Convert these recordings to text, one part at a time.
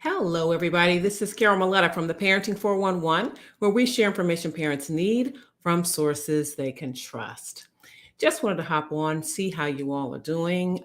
Hello, everybody. This is Carol Maletta from the Parenting 411, where we share information parents need from sources they can trust. Just wanted to hop on, see how you all are doing.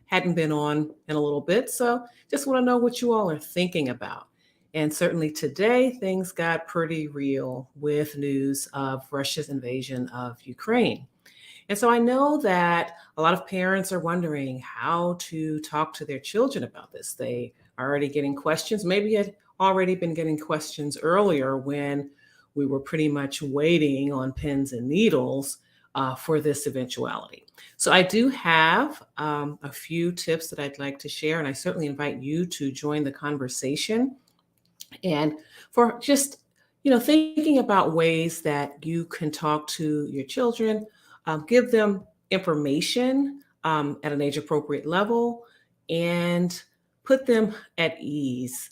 Hadn't been on in a little bit, so just want to know what you all are thinking about. And certainly today, things got pretty real with news of Russia's invasion of Ukraine. And so I know that a lot of parents are wondering how to talk to their children about this. They are already getting questions, maybe had already been getting questions earlier when we were pretty much waiting on pins and needles for this eventuality. So I do have a few tips that I'd like to share, and I certainly invite you to join the conversation. And for just thinking about ways that you can talk to your children, give them information at an age appropriate level, and put them at ease,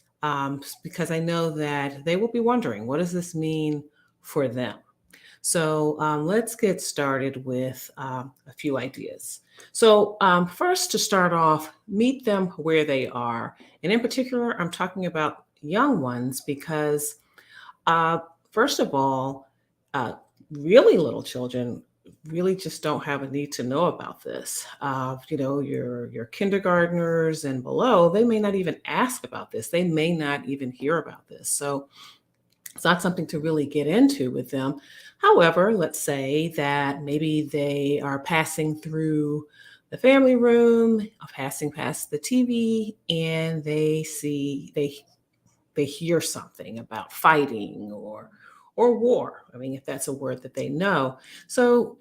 because I know that they will be wondering, what does this mean for them? So let's get started with a few ideas. So, first, to start off, meet them where they are. And in particular, I'm talking about young ones because, uh, first of all, uh, really little children really just don't have a need to know about this. Your kindergartners and below, they may not even ask about this. They may not even hear about this. So it's not something to really get into with them. However, let's say that maybe they are passing through the family room, passing past the TV, and they hear something about fighting or war. I mean, if that's a word that they know. So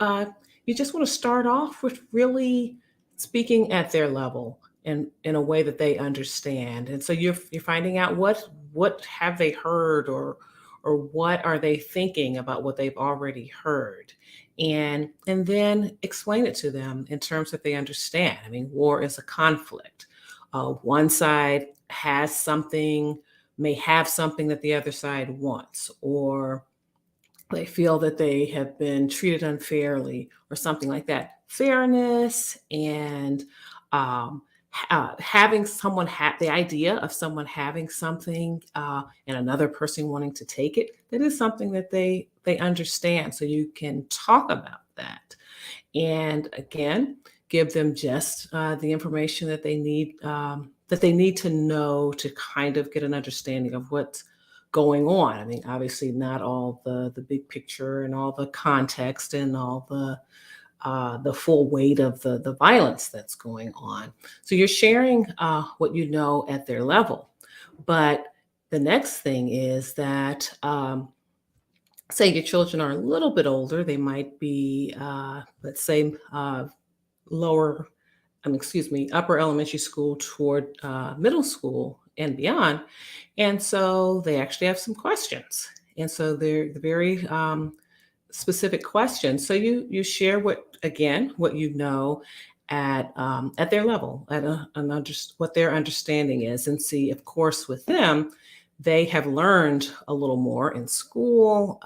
you just want to start off with really speaking at their level and in a way that they understand. And so you're finding out what have they heard, or what are they thinking about what they've already heard, and then explain it to them in terms that they understand. I mean, war is a conflict. One side has something, may have something that the other side wants, or they feel that they have been treated unfairly or something like that. Fairness and having someone have the idea of someone having something, and another person wanting to take it, that is something that they understand. So you can talk about that, and again, give them just the information that they need to know to kind of get an understanding of what's going on. I mean, obviously, not all the big picture and all the context and all the full weight of the violence that's going on. So you're sharing what you know at their level, but the next thing is that, say your children are a little bit older, they might be, let's say, lower, excuse me, upper elementary school toward middle school and beyond. And so they actually have some questions. And so they're very specific questions. So you share what you know at their level, what their understanding is, and see, of course, with them, they have learned a little more in school.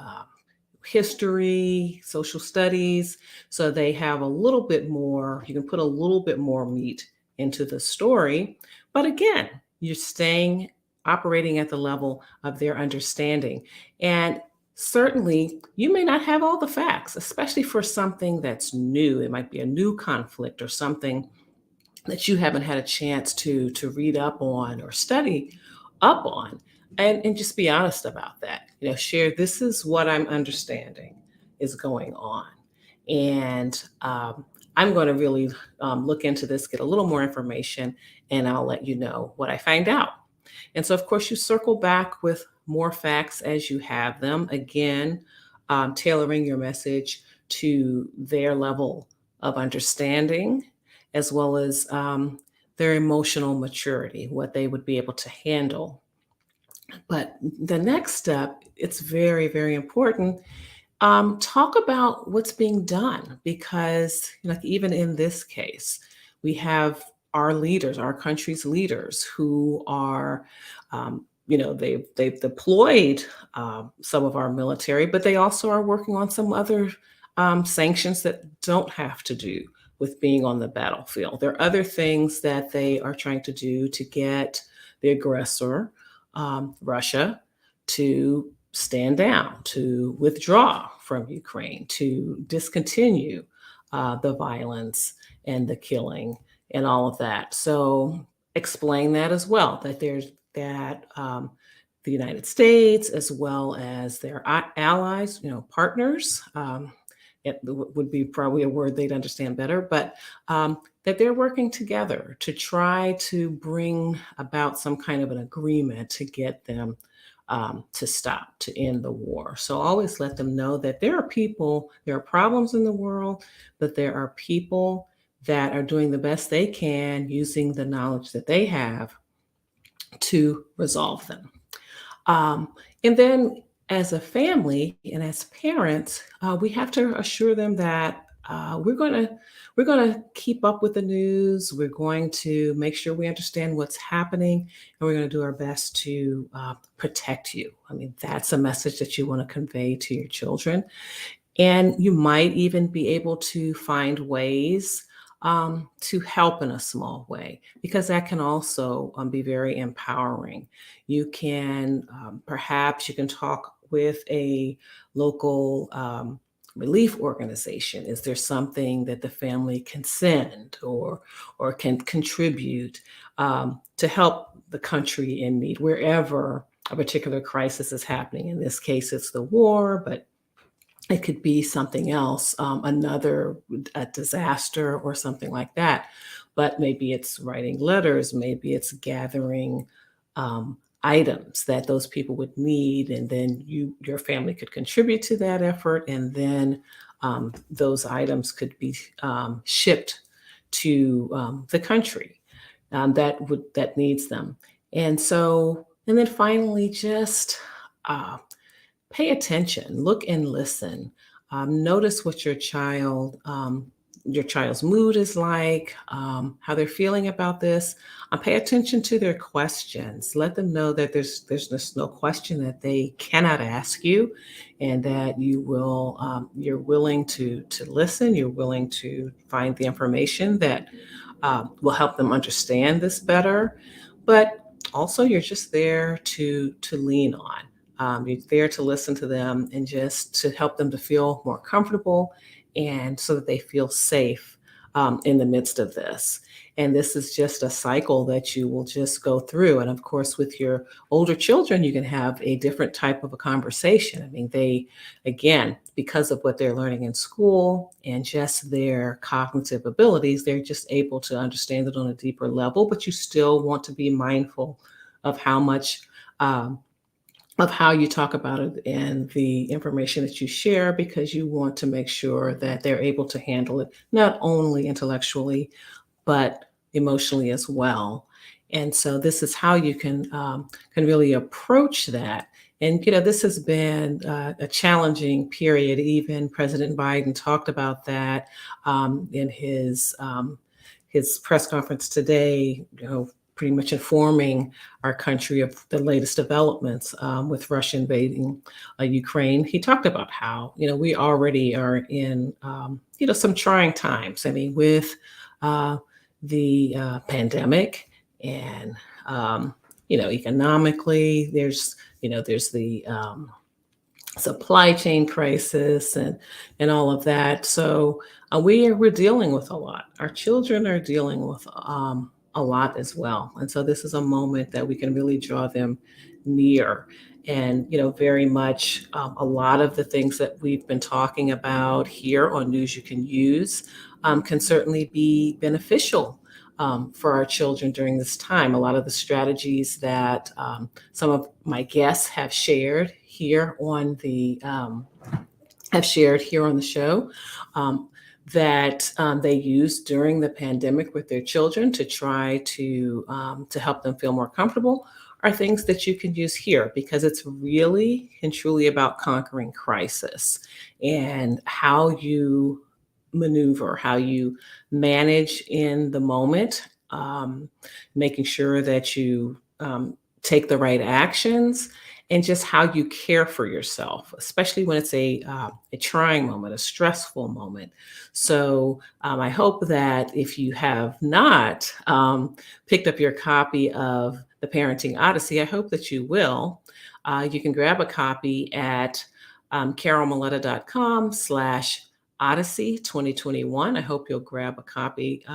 History, social studies. So they have a little bit more, you can put a little bit more meat into the story. But again, you're staying operating at the level of their understanding. And certainly, you may not have all the facts, especially for something that's new. It might be a new conflict or something that you haven't had a chance to read up on or study up on, and just be honest about that. Share, this is what I'm understanding is going on, and I'm going to really look into this, get a little more information, and I'll let you know what I find out. And so, of course, you circle back with more facts as you have them, again, tailoring your message to their level of understanding, as well as their emotional maturity, what they would be able to handle. But the next step, it's very, very important. Talk about what's being done, because, like, even in this case, we have our leaders, our country's leaders, who are, they've deployed some of our military, but they also are working on some other sanctions that don't have to do with being on the battlefield. There are other things that they are trying to do to get the aggressor, Russia, to stand down, to withdraw from Ukraine, to discontinue the violence and the killing and all of that. So explain that as well, that there's that the United States, as well as their allies, partners. Would be probably a word they'd understand better, but that they're working together to try to bring about some kind of an agreement to get them to stop, to end the war. So always let them know that there are people, there are problems in the world, but there are people that are doing the best they can using the knowledge that they have to resolve them. And then as a family and as parents, we have to assure them that we're going to keep up with the news. We're going to make sure we understand what's happening, and we're going to do our best to protect you. I mean, that's a message that you want to convey to your children. And you might even be able to find ways to help in a small way, because that can also be very empowering. You can perhaps you can talk with a local relief organization. Is there something that the family can send or can contribute to help the country in need wherever a particular crisis is happening? In this case, it's the war, but it could be something else, another a disaster or something like that. But maybe it's writing letters, maybe it's gathering items that those people would need, and then your family could contribute to that effort, and then those items could be shipped to the country that needs them. And then finally, just pay attention, look and listen. Notice what your child's mood is like, how they're feeling about this. Pay attention to their questions. Let them know that there's just no question that they cannot ask you, and that you're willing to listen. You're willing to find the information that will help them understand this better. But also, you're just there to lean on. You're there to listen to them and just to help them to feel more comfortable, and so that they feel safe in the midst of this. And this is just a cycle that you will just go through. And of course, with your older children, you can have a different type of a conversation. I mean, again, because of what they're learning in school and just their cognitive abilities, they're just able to understand it on a deeper level. But you still want to be mindful of how much. Of how you talk about it and the information that you share, because you want to make sure that they're able to handle it not only intellectually but emotionally as well. And so this is how you can really approach that. And this has been a challenging period. Even President Biden talked about that in his press conference today. Pretty much informing our country of the latest developments with Russia invading Ukraine. He talked about how we already are in some trying times. I mean, with the pandemic, and economically, there's the supply chain crisis and all of that. So we're dealing with a lot. Our children are dealing with a lot as well. And so this is a moment that we can really draw them near. And very much a lot of the things that we've been talking about here on News You Can Use can certainly be beneficial for our children during this time. A lot of the strategies that some of my guests have shared here on the show, that they used during the pandemic with their children to try to help them feel more comfortable, are things that you can use here, because it's really and truly about conquering crisis, and how you maneuver, how you manage in the moment, making sure that you take the right actions, and just how you care for yourself, especially when it's a trying moment, a stressful moment. So I hope that if you have not picked up your copy of The Parenting Odyssey, I hope that you will. You can grab a copy at carolmaletta.com/ Odyssey 2021. I hope you'll grab a copy.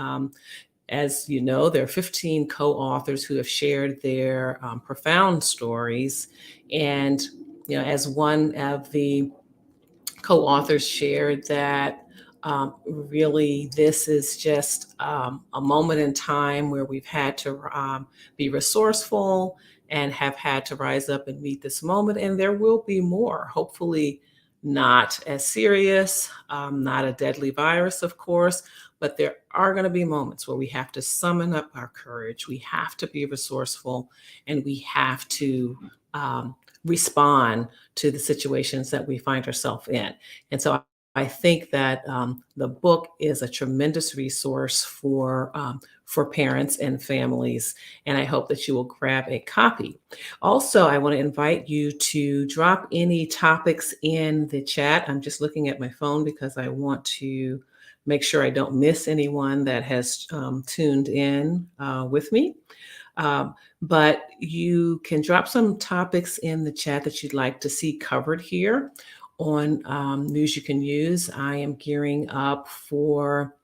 As you know, there are 15 co authors who have shared their profound stories. And, as one of the co authors shared, that really this is just a moment in time where we've had to be resourceful and have had to rise up and meet this moment. And there will be more, hopefully, not as serious, not a deadly virus, of course, but there are going to be moments where we have to summon up our courage. We have to be resourceful, and we have to respond to the situations that we find ourselves in. And so I think that the book is a tremendous resource for parents and families, and I hope that you will grab a copy. Also, I want to invite you to drop any topics in the chat. I'm just looking at my phone because I want to make sure I don't miss anyone that has tuned in with me. But you can drop some topics in the chat that you'd like to see covered here on News You Can Use. I am gearing up for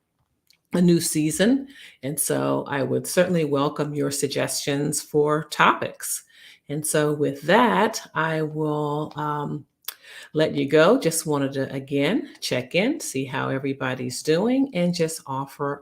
a new season, and so I would certainly welcome your suggestions for topics. And so, with that, I will let you go. Just wanted to again check in, see how everybody's doing, and just offer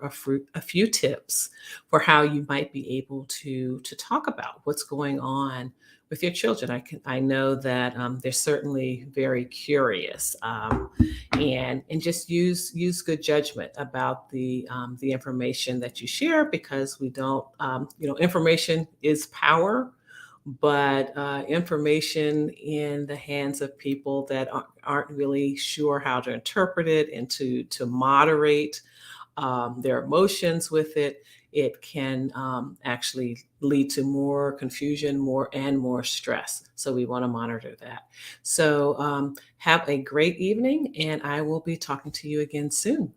a few tips for how you might be able to talk about what's going on with your children. I know that they're certainly very curious, and just use good judgment about the information that you share, because we don't information is power, but information in the hands of people that aren't really sure how to interpret it and to moderate their emotions with it, it can actually lead to more confusion, more stress. So we want to monitor that. So have a great evening, and I will be talking to you again soon.